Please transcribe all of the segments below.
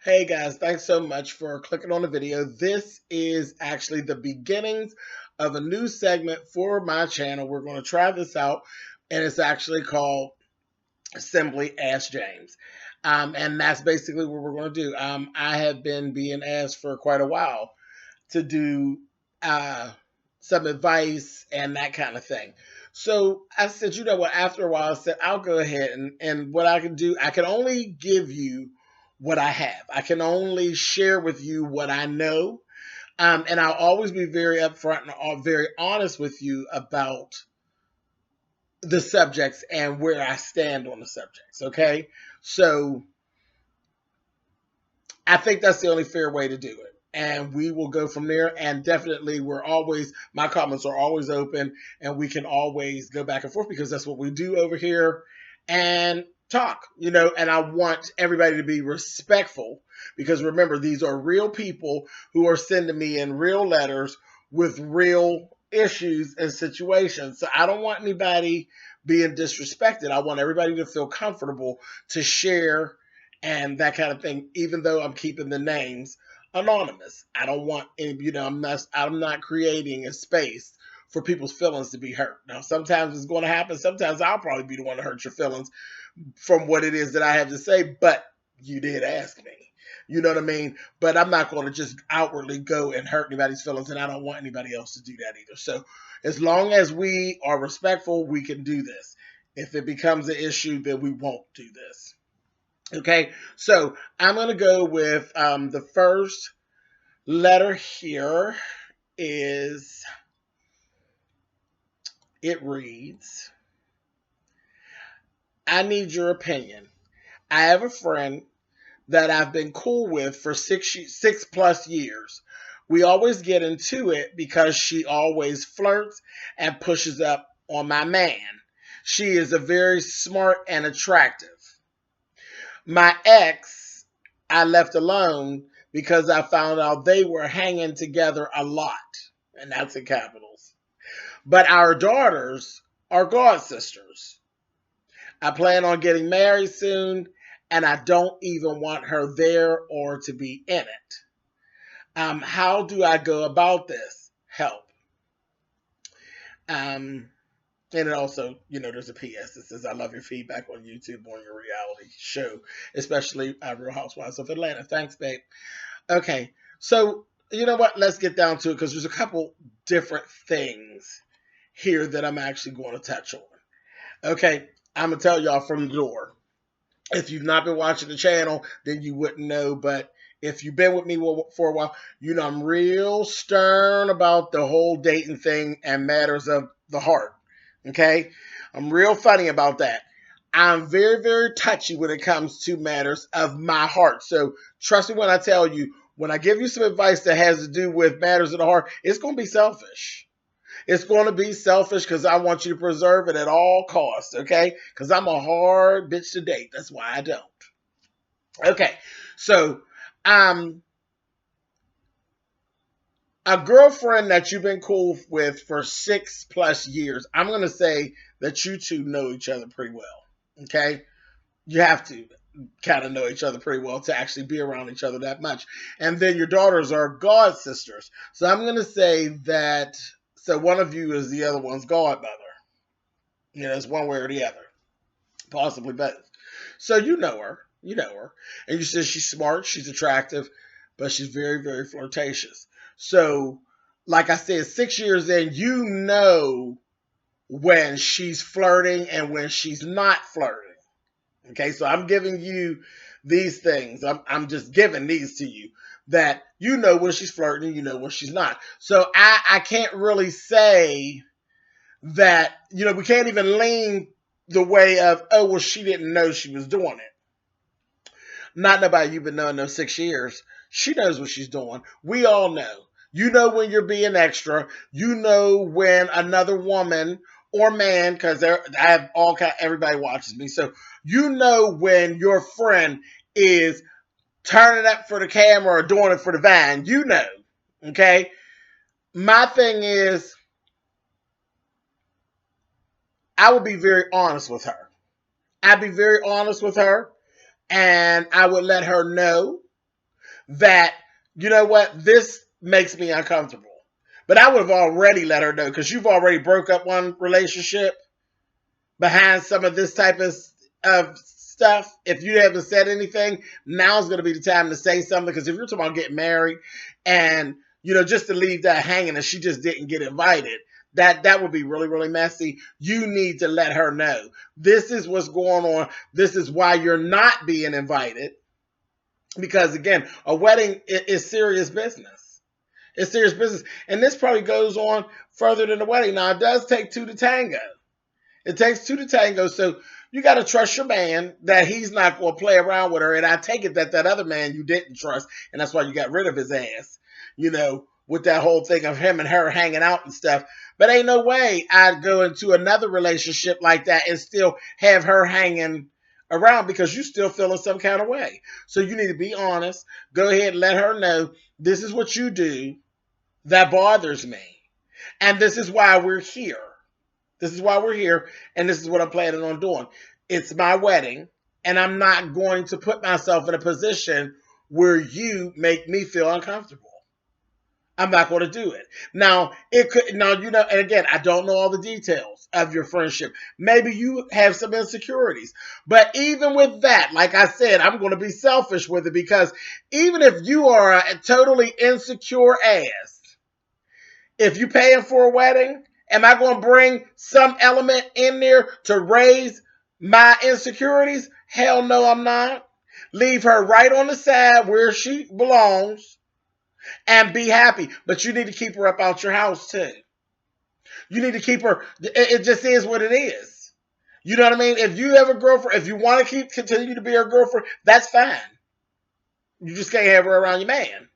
Hey guys, thanks so much for clicking on the video. This is actually the beginnings of a new segment for my channel. We're going to try this out, and it's actually called Simply Ask James. And that's basically what we're going to do. I have been being asked for quite a while to do uh, some advice and that kind of thing. So I said, you know what, after a while, I said, I'll go ahead and what I can do, I can only give you what I have. I can only share with you what I know. And I'll always be very upfront and very honest with you about the subjects and where I stand on the subjects. Okay. So I think that's the only fair way to do it. And we will go from there. And definitely, my comments are always open and we can always go back and forth because that's what we do over here and talk, and I want everybody to be respectful because remember, these are real people who are sending me in real letters with real issues and situations. So I don't want anybody being disrespected. I want everybody to feel comfortable to share and that kind of thing, even though I'm keeping the names anonymous. I don't want any, I'm not creating a space for people's feelings to be hurt. Now, sometimes it's going to happen. Sometimes I'll probably be the one to hurt your feelings from what it is that I have to say, but you did ask me. You know what I mean? But I'm not going to just outwardly go and hurt anybody's feelings, and I don't want anybody else to do that either. So as long as we are respectful, we can do this. If it becomes an issue, then we won't do this. Okay, so I'm going to go with the first letter here is, it reads, I need your opinion. I have a friend that I've been cool with for 6+ years. We always get into it because she always flirts and pushes up on my man. She is a very smart and attractive. My ex, I left alone because I found out they were hanging together a lot, and that's in capitals. But our daughters are god sisters. I plan on getting married soon, and I don't even want her there or to be in it. How do I go about this? Help. Um, and it also, there's a PS that says, I love your feedback on YouTube on your reality show, especially Real Housewives of Atlanta. Thanks, babe. Okay, so you know what? Let's get down to it because there's a couple different things here that I'm actually going to touch on. Okay, I'm going to tell y'all from the door. If you've not been watching the channel, then you wouldn't know, but if you've been with me for a while, I'm real stern about the whole dating thing and matters of the heart. Okay? I'm real funny about that. I'm very, very touchy when it comes to matters of my heart. So trust me when I tell you, when I give you some advice that has to do with matters of the heart, it's going to be selfish. It's going to be selfish because I want you to preserve it at all costs, okay? Because I'm a hard bitch to date. That's why I don't. Okay, so um, a girlfriend that you've been cool with for 6+ years, I'm going to say that you two know each other pretty well, okay? You have to kind of know each other pretty well to actually be around each other that much. And then your daughters are god sisters. So I'm going to say that, so one of you is the other one's godmother. It's one way or the other, possibly both. So you know her. You know her. And you said she's smart, she's attractive, but she's very, very flirtatious. So, like I said, 6 years in, you know when she's flirting and when she's not flirting. Okay, so I'm giving you these things. I'm just giving these to you that you know when she's flirting, you know when she's not. So I can't really say that, we can't even lean the way of, oh, well, she didn't know she was doing it. Not nobody you've been knowing those 6 years. She knows what she's doing. We all know. You know when you're being extra. You know when another woman or man, because I have everybody watches me. So you know when your friend is turning up for the camera or doing it for the vine. You know. Okay? My thing is, I would be very honest with her. I'd be very honest with her and I would let her know. that, you know what, this makes me uncomfortable. But I would have already let her know, because you've already broke up one relationship behind some of this type of stuff. If you haven't said anything, now's going to be the time to say something. Because if you're talking about getting married and, just to leave that hanging and she just didn't get invited, that would be really, really messy. You need to let her know. This is what's going on. This is why you're not being invited. Because again, a wedding is serious business. It's serious business. And this probably goes on further than the wedding. Now, it does take two to tango. It takes two to tango. So you got to trust your man that he's not going to play around with her. And I take it that other man you didn't trust, and that's why you got rid of his ass, with that whole thing of him and her hanging out and stuff. But ain't no way I'd go into another relationship like that and still have her hanging around, because you still feeling some kind of way. So you need to be honest. Go ahead and let her know, this is what you do that bothers me. And this is why we're here. This is why we're here, and this is what I'm planning on doing. It's my wedding, and I'm not going to put myself in a position where you make me feel uncomfortable. I'm not going to do it. Now, and again, I don't know all the details of your friendship. Maybe you have some insecurities. But even with that, like I said, I'm going to be selfish with it, because even if you are a totally insecure ass, if you're paying for a wedding, am I going to bring some element in there to raise my insecurities? Hell no, I'm not. Leave her right on the side where she belongs and be happy. But you need to keep her up out your house too. You need to keep her. It just is what it is. You know what I mean? If you have a girlfriend, if you want to continue to be her girlfriend, that's fine. You just can't have her around your man.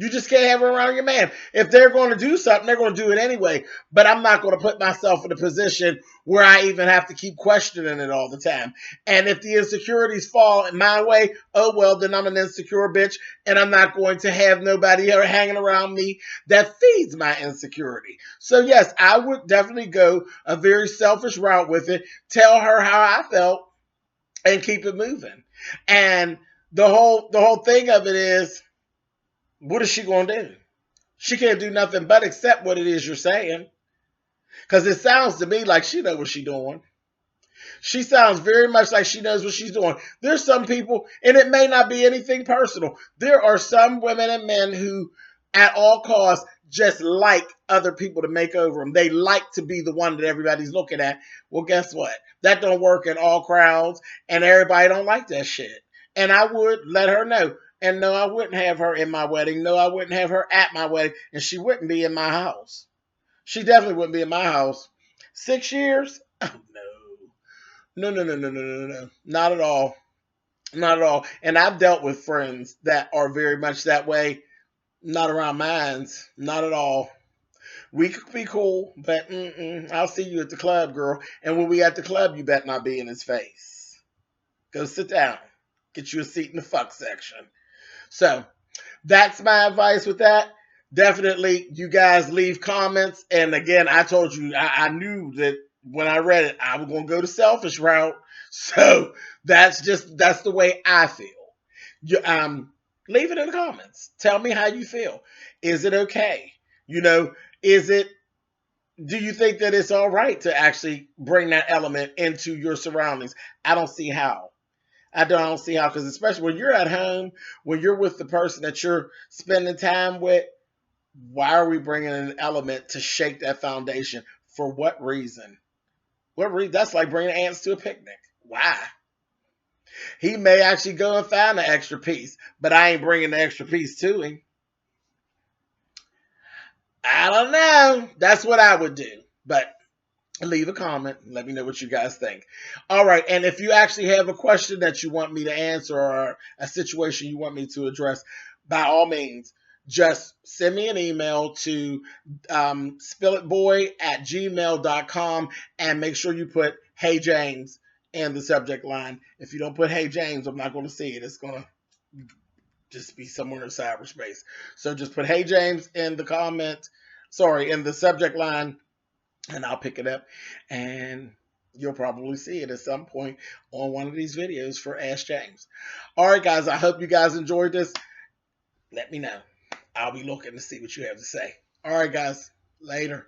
You just can't have her around your man. If they're going to do something, they're going to do it anyway. But I'm not going to put myself in a position where I even have to keep questioning it all the time. And if the insecurities fall in my way, oh well, then I'm an insecure bitch, and I'm not going to have nobody ever hanging around me that feeds my insecurity. So yes, I would definitely go a very selfish route with it. Tell her how I felt and keep it moving. And the whole thing of it is, what is she going to do? She can't do nothing but accept what it is you're saying. Because it sounds to me like she knows what she's doing. She sounds very much like she knows what she's doing. There's some people, and it may not be anything personal. There are some women and men who, at all costs, just like other people to make over them. They like to be the one that everybody's looking at. Well, guess what? That don't work in all crowds, and everybody don't like that shit. And I would let her know. And no, I wouldn't have her in my wedding. No, I wouldn't have her at my wedding. And she wouldn't be in my house. She definitely wouldn't be in my house. 6 years? Oh, no. No, no, no, no, no, no, no. Not at all. Not at all. And I've dealt with friends that are very much that way. Not around mines. Not at all. We could be cool, but I'll see you at the club, girl. And when we at the club, you better not be in his face. Go sit down. Get you a seat in the fuck section. So that's my advice with that. Definitely, you guys leave comments. And again, I told you, I knew that when I read it, I was going to go the selfish route. So that's the way I feel. Leave it in the comments. Tell me how you feel. Is it okay? Do you think that it's all right to actually bring that element into your surroundings? I don't see how. I don't see how, because especially when you're at home, when you're with the person that you're spending time with, why are we bringing an element to shake that foundation? For what reason? What reason? That's like bringing ants to a picnic. Why? He may actually go and find an extra piece, but I ain't bringing the extra piece to him. I don't know. That's what I would do. But leave a comment. Let me know what you guys think. All right. And if you actually have a question that you want me to answer or a situation you want me to address, by all means, just send me an email to spillitboy@gmail.com and make sure you put Hey James in the subject line. If you don't put Hey James, I'm not going to see it. It's going to just be somewhere in cyberspace. So just put Hey James in the in the subject line, and I'll pick it up, and you'll probably see it at some point on one of these videos for Ask James. All right, guys, I hope you guys enjoyed this. let me know. I'll be looking to see what you have to say. All right, guys. Later.